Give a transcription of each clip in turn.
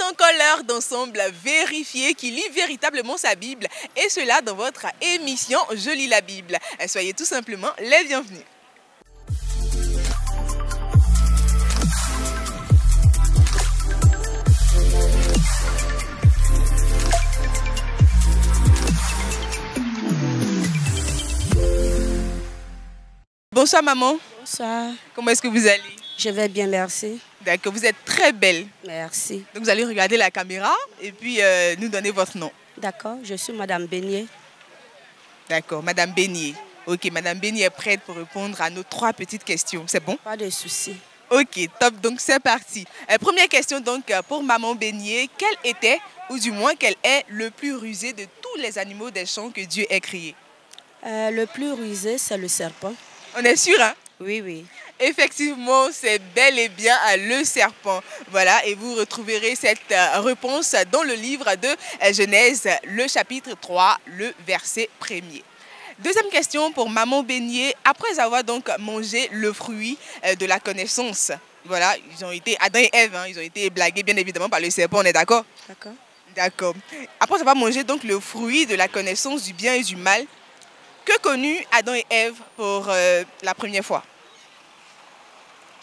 encore l'heure d'ensemble vérifier qui lit véritablement sa Bible, et cela dans votre émission Je lis la Bible. Soyez tout simplement les bienvenus. Bonsoir maman. Bonsoir. Comment est-ce que vous allez? Je vais bien, merci. D'accord, vous êtes très belle. Merci. Donc vous allez regarder la caméra et puis nous donner votre nom. D'accord, je suis Madame Beignet. D'accord, Madame Beignet. Ok, Madame Beignet est prête pour répondre à nos 3 petites questions. C'est bon? Pas de souci. Ok, top, donc c'est parti. Première question donc pour Maman Beignet. Quel était, ou du moins quel est le plus rusé de tous les animaux des champs que Dieu ait créés? Le plus rusé, c'est le serpent. On est sûr, hein? Oui, oui. Effectivement, c'est bel et bien le serpent. Voilà, et vous retrouverez cette réponse dans le livre de Genèse, le chapitre 3, le verset 1er. Deuxième question pour Maman Beignet. Après avoir donc mangé le fruit de la connaissance, voilà, ils ont été, Adam et Ève, ils ont été blagués bien évidemment par le serpent, on est d'accord? D'accord. D'accord. Après avoir mangé donc le fruit de la connaissance du bien et du mal, que connut Adam et Ève pour la première fois?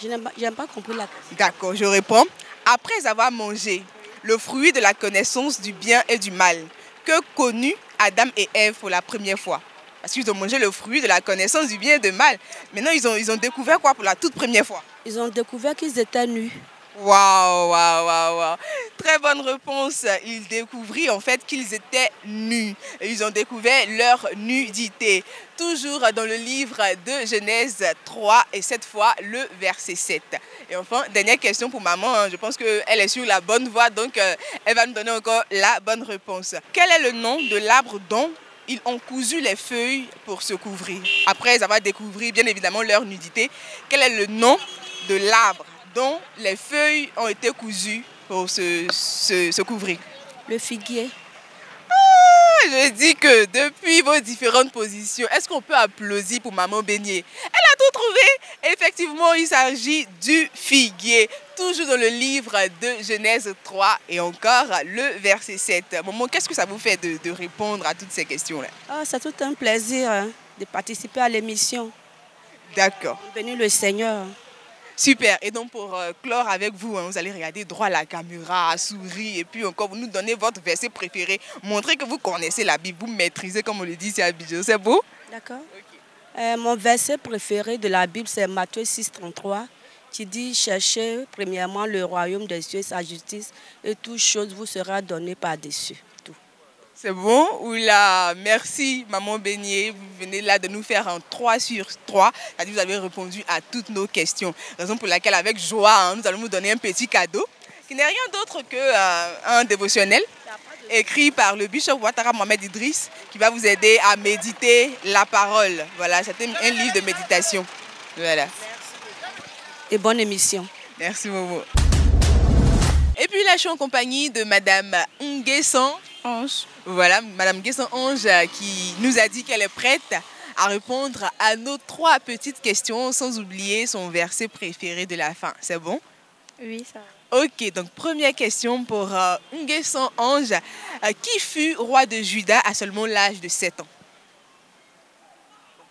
Je n'ai pas compris la question. D'accord, je réponds. Après avoir mangé le fruit de la connaissance du bien et du mal, que connut Adam et Ève pour la première fois? Parce qu'ils ont mangé le fruit de la connaissance du bien et du mal. Maintenant, ils ont découvert quoi pour la toute première fois? Ils ont découvert qu'ils étaient nus. Waouh, waouh, waouh, waouh. Très bonne réponse. Ils découvrirent en fait qu'ils étaient nus. Ils ont découvert leur nudité. Toujours dans le livre de Genèse 3 et cette fois le verset 7. Et enfin, dernière question pour maman. Je pense qu'elle est sur la bonne voie, donc elle va nous donner encore la bonne réponse. Quel est le nom de l'arbre dont ils ont cousu les feuilles pour se couvrir? Après avoir découvert bien évidemment leur nudité, quel est le nom de l'arbre dont les feuilles ont été cousues pour se couvrir? Le figuier. Je dis que depuis vos différentes positions, est-ce qu'on peut applaudir pour Maman Beignet? Elle a tout trouvé. Effectivement, il s'agit du figuier. Toujours dans le livre de Genèse 3 et encore le verset 7. Maman, qu'est-ce que ça vous fait de répondre à toutes ces questions-là? C'est tout un plaisir de participer à l'émission. D'accord. Bénis le Seigneur. Super. Et donc pour clore avec vous, vous allez regarder droit à la caméra, sourire et puis encore vous nous donnez votre verset préféré. Montrez que vous connaissez la Bible, vous maîtrisez comme on le dit ici à Abidjan. C'est beau? D'accord. Okay. Mon verset préféré de la Bible, c'est Matthieu 6, 33, qui dit « Cherchez premièrement le royaume des cieux et sa justice, et toute chose vous sera donnée par-dessus. » C'est bon? Oula, merci Maman Beignet. Vous venez là de nous faire un 3 sur 3. C'est-à-dire que vous avez répondu à toutes nos questions. Raison pour laquelle, avec joie, nous allons vous donner un petit cadeau qui n'est rien d'autre qu'un dévotionnel écrit par le bishop Ouattara Mohamed Idriss qui va vous aider à méditer la parole. Voilà, c'est un livre de méditation. Voilà. Et bonne émission. Merci Momo. Et puis là, je suis en compagnie de Madame Nguessan Ange. Voilà, Madame Nguessan Ange qui nous a dit qu'elle est prête à répondre à nos 3 petites questions sans oublier son verset préféré de la fin. C'est bon? Oui, ça va. Ok, donc première question pour Nguessan Ange. Qui fut roi de Juda à seulement l'âge de 7 ans?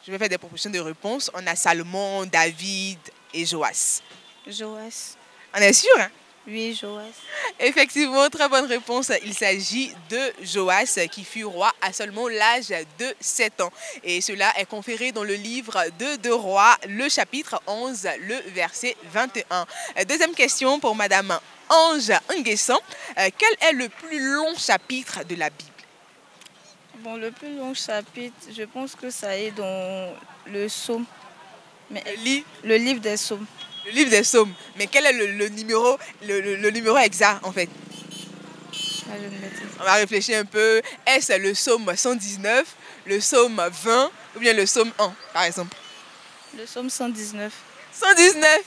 Je vais faire des propositions de réponse. On a Salomon, David et Joas. Joas. On est sûr, hein? Oui, Joas. Effectivement, très bonne réponse. Il s'agit de Joas qui fut roi à seulement l'âge de 7 ans. Et cela est conféré dans le livre de 2 Rois, le chapitre 11, le verset 21. Deuxième question pour Madame Ange Nguessan. Quel est le plus long chapitre de la Bible? Bon, le plus long chapitre, je pense que ça est dans le psaume. Mais le livre des psaumes. Le livre des psaumes. Mais quel est le numéro exact en fait? On va réfléchir un peu. Est-ce le psaume 119, le psaume 20 ou bien le psaume 1 par exemple? Le psaume 119. 119,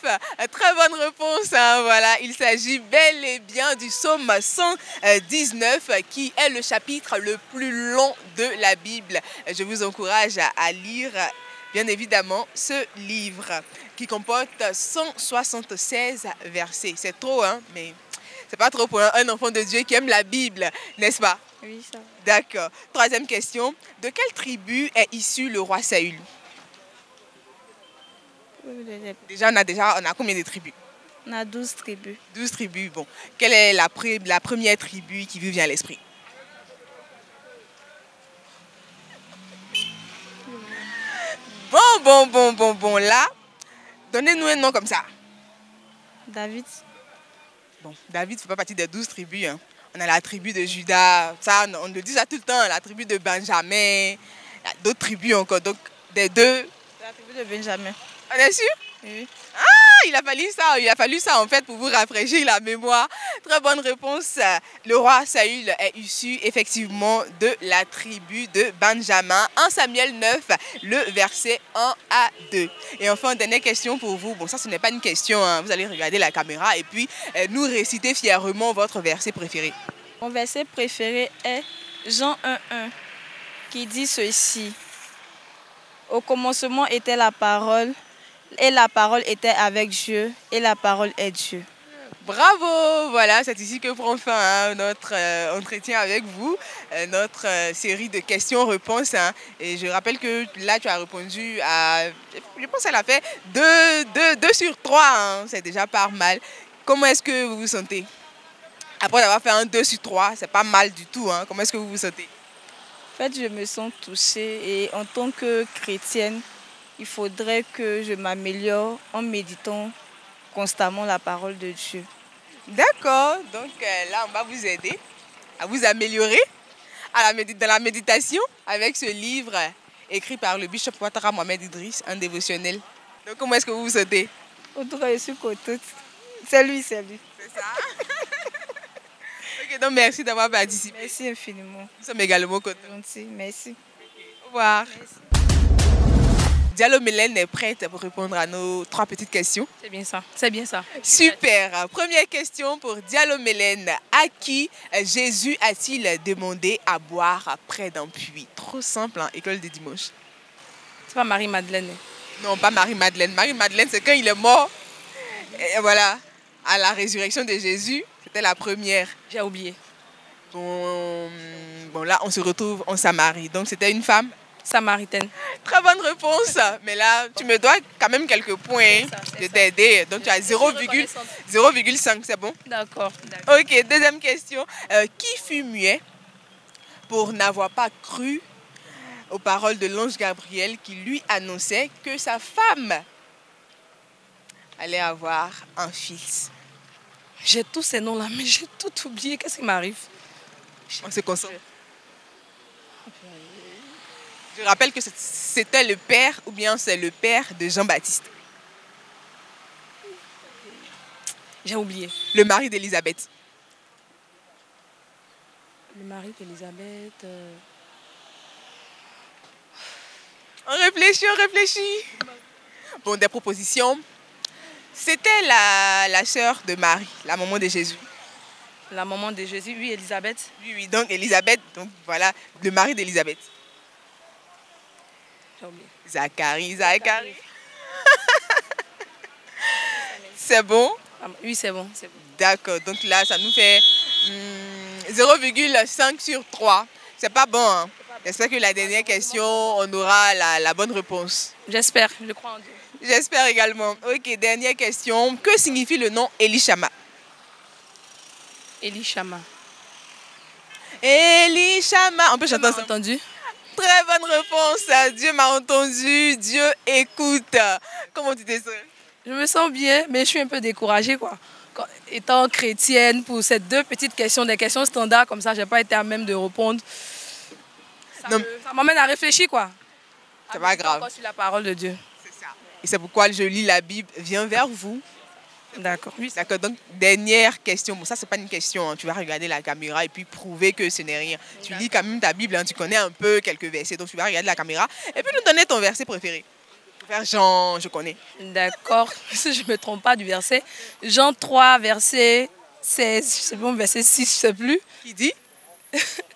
très bonne réponse. Voilà, il s'agit bel et bien du psaume 119 qui est le chapitre le plus long de la Bible. Je vous encourage à lire bien évidemment ce livre qui comporte 176 versets. C'est trop, hein, mais C'est pas trop pour un enfant de Dieu qui aime la Bible, n'est-ce pas? Oui, ça va. D'accord. Troisième question. De quelle tribu est issu le roi Saül? Déjà, on a combien de tribus? On a 12 tribus. 12 tribus. Bon. Quelle est la première tribu qui vous vient à l'esprit? Bon. Là, donnez-nous un nom comme ça. David. Bon, David ne fait pas partie des 12 tribus. Hein. On a la tribu de Judas. Ça, on le dit ça tout le temps. La tribu de Benjamin. Il y a d'autres tribus encore. Donc, des deux. La tribu de Benjamin. On est sûr? Oui. Il a fallu ça en fait pour vous rafraîchir la mémoire. Très bonne réponse. Le roi Saül est issu effectivement de la tribu de Benjamin. 1 Samuel 9, le verset 1 à 2. Et enfin, dernière question pour vous. Bon, ça ce n'est pas une question, hein. Vous allez regarder la caméra et puis nous réciter fièrement votre verset préféré. Mon verset préféré est Jean 1,1 qui dit ceci. Au commencement était la parole. Et la parole était avec Dieu, et la parole est Dieu. Bravo! Voilà, c'est ici que prend fin hein, notre entretien avec vous, notre série de questions-réponses. Hein. Et je rappelle que là, tu as répondu à, je pense qu'elle a fait 2 sur 3. Hein. C'est déjà pas mal. Comment est-ce que vous vous sentez? Après avoir fait un 2 sur 3, c'est pas mal du tout. Hein. Comment est-ce que vous vous sentez? En fait, je me sens touchée et en tant que chrétienne, il faudrait que je m'améliore en méditant constamment la parole de Dieu. D'accord. Donc là, on va vous aider à vous améliorer dans la méditation avec ce livre écrit par le bishop Ouattara Mohamed Idriss, un dévotionnel. Donc comment est-ce que vous vous sentez? Autour je suis contente. C'est lui. C'est ça? Ok, donc merci d'avoir participé. Merci infiniment. Nous sommes également contents. Merci. Au revoir. Merci. Diallo Mélène est prête pour répondre à nos 3 petites questions. C'est bien ça, c'est bien ça. Super. Première question pour Diallo Mélène. À qui Jésus a-t-il demandé à boire près d'un puits? Trop simple, hein, école de dimanche. C'est pas Marie-Madeleine. Non, pas Marie-Madeleine. Marie-Madeleine, c'est quand il est mort. Et voilà, à la résurrection de Jésus, c'était la première. J'ai oublié. Bon, là, on se retrouve en Samarie. Donc, c'était une femme Samaritaine. Très bonne réponse. Mais là, tu me dois quand même quelques points de t'aider. Donc, tu as 0,5, c'est bon? D'accord. Ok, deuxième question. Qui fut muet pour n'avoir pas cru aux paroles de l'ange Gabriel qui lui annonçait que sa femme allait avoir un fils? J'ai tous ces noms-là, mais j'ai tout oublié. Qu'est-ce qui m'arrive? On se concentre. Je rappelle que c'était le père, ou bien c'est le père de Jean-Baptiste. J'ai oublié. Le mari d'Élisabeth. Le mari d'Élisabeth. On réfléchit. Bon, des propositions. C'était la sœur de Marie, la maman de Jésus. La maman de Jésus, oui, Élisabeth. Oui, donc Élisabeth, donc voilà, le mari d'Élisabeth. J'ai oublié. Zacharie. C'est bon? Oui, c'est bon. D'accord, donc là, ça nous fait 0,5 sur 3. C'est pas bon, hein? J'espère que la dernière question, on aura la bonne réponse. J'espère, je crois en Dieu. J'espère également. Ok, dernière question. Que signifie le nom Elishama? Elishama. Elishama. On peut chanter ça? Entendu? Très bonne réponse. Dieu m'a entendu. Dieu écoute. Comment tu te sens? Je me sens bien, mais je suis un peu découragée, quoi. Étant chrétienne, pour ces 2 petites questions, des questions standards comme ça, je n'ai pas été à même de répondre. Ça m'amène à réfléchir, quoi. C'est pas grave. Encore sur la parole de Dieu. C'est ça. Et c'est pourquoi je lis la Bible. Viens vers vous. D'accord. Oui. D'accord. Donc, dernière question. Bon, ça, c'est pas une question. Hein. Tu vas regarder la caméra et puis prouver que ce n'est rien. Tu lis quand même ta Bible. Hein. Tu connais un peu quelques versets. Donc, tu vas regarder la caméra et puis nous donner ton verset préféré. Vers Jean, je connais. D'accord. Si je ne me trompe pas du verset. Jean 3, verset 16. C'est bon, verset 6, je ne sais plus. Qui dit?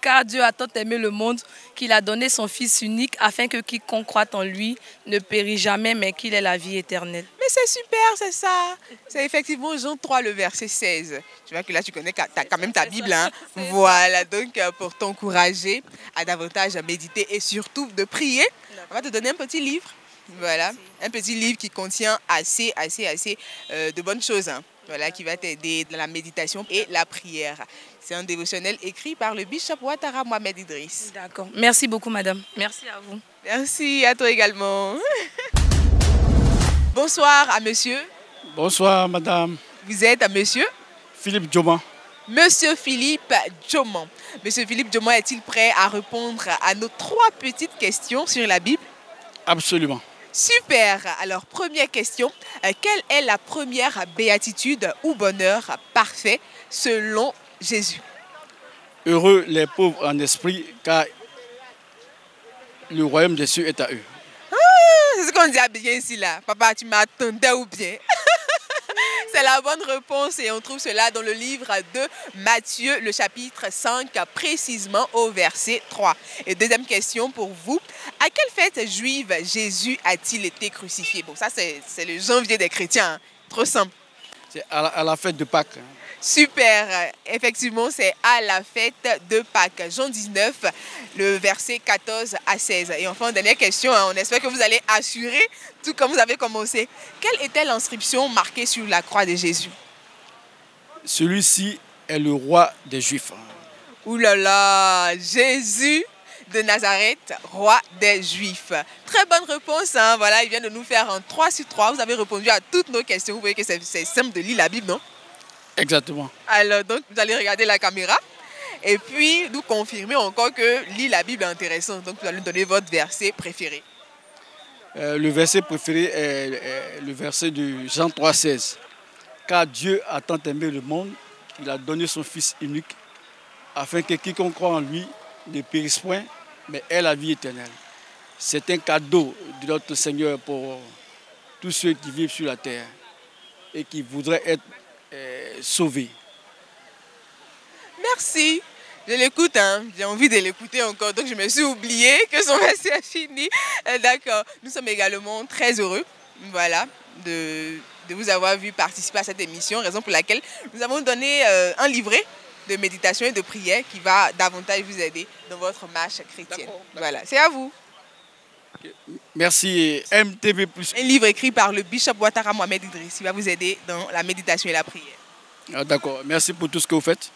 Car Dieu a tant aimé le monde qu'il a donné son Fils unique afin que quiconque croit en lui ne périsse jamais mais qu'il ait la vie éternelle. Mais c'est super, c'est ça. C'est effectivement Jean 3, le verset 16. Tu vois que là, tu connais quand même ta Bible. Hein? Voilà, donc pour t'encourager à davantage méditer et surtout de prier, on va te donner un petit livre. Voilà, un petit livre qui contient assez de bonnes choses. Hein. Voilà, qui va t'aider dans la méditation et la prière. C'est un dévotionnel écrit par le bishop Ouattara Mohamed Idriss. D'accord. Merci beaucoup, madame. Merci à vous. Merci à toi également. Bonsoir à monsieur. Bonsoir, madame. Vous êtes à monsieur Philippe Djoman. Monsieur Philippe Djoman. Monsieur Philippe Djoman est-il prêt à répondre à nos 3 petites questions sur la Bible? Absolument. Super. Alors, première question. Quelle est la première béatitude ou bonheur parfait selon Jésus? Heureux les pauvres en esprit, car le royaume des cieux est à eux. Ah, c'est ce qu'on dit à bien ici, là. Papa, tu m'attendais ou bien? C'est la bonne réponse et on trouve cela dans le livre de Matthieu, le chapitre 5, précisément au verset 3. Et deuxième question pour vous. À quelle fête juive Jésus a-t-il été crucifié? Bon, ça, c'est le janvier des chrétiens. Hein. Trop simple. C'est à la fête de Pâques. Super. Effectivement, c'est à la fête de Pâques. Jean 19, le verset 14 à 16. Et enfin, dernière question, hein, on espère que vous allez assurer, tout comme vous avez commencé. Quelle était l'inscription marquée sur la croix de Jésus? Celui-ci est le roi des Juifs. Ouh là là, Jésus de Nazareth, roi des Juifs. Très bonne réponse. Hein. Voilà, il vient de nous faire un 3 sur 3. Vous avez répondu à toutes nos questions. Vous voyez que c'est simple de lire la Bible, non? Exactement. Alors, donc, vous allez regarder la caméra et puis nous confirmer encore que lire la Bible est intéressant. Donc, vous allez nous donner votre verset préféré. Le verset préféré est le verset de Jean 3,16. Car Dieu a tant aimé le monde qu'il a donné son Fils unique afin que quiconque croit en lui ne périsse point, mais ait la vie éternelle. C'est un cadeau de notre Seigneur pour tous ceux qui vivent sur la terre et qui voudraient être sauvés. Merci. Je l'écoute, hein. J'ai envie de l'écouter encore, donc je me suis oublié que son verset a fini. D'accord. Nous sommes également très heureux, voilà, de vous avoir vu participer à cette émission, raison pour laquelle nous avons donné un livret de méditation et de prière qui va davantage vous aider dans votre marche chrétienne. Voilà, c'est à vous. Merci MTV+. Un livre écrit par le bishop Ouattara Mohamed Idriss qui va vous aider dans la méditation et la prière. Ah, d'accord, merci pour tout ce que vous faites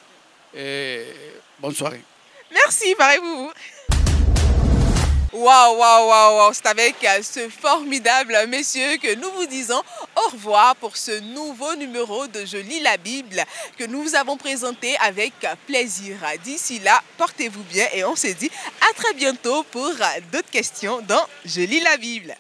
et bonne soirée. Merci, pareil-vous. Waouh, c'est avec ce formidable monsieur que nous vous disons au revoir pour ce nouveau numéro de Je lis la Bible que nous vous avons présenté avec plaisir. D'ici là, portez-vous bien et on se dit à très bientôt pour d'autres questions dans Je lis la Bible.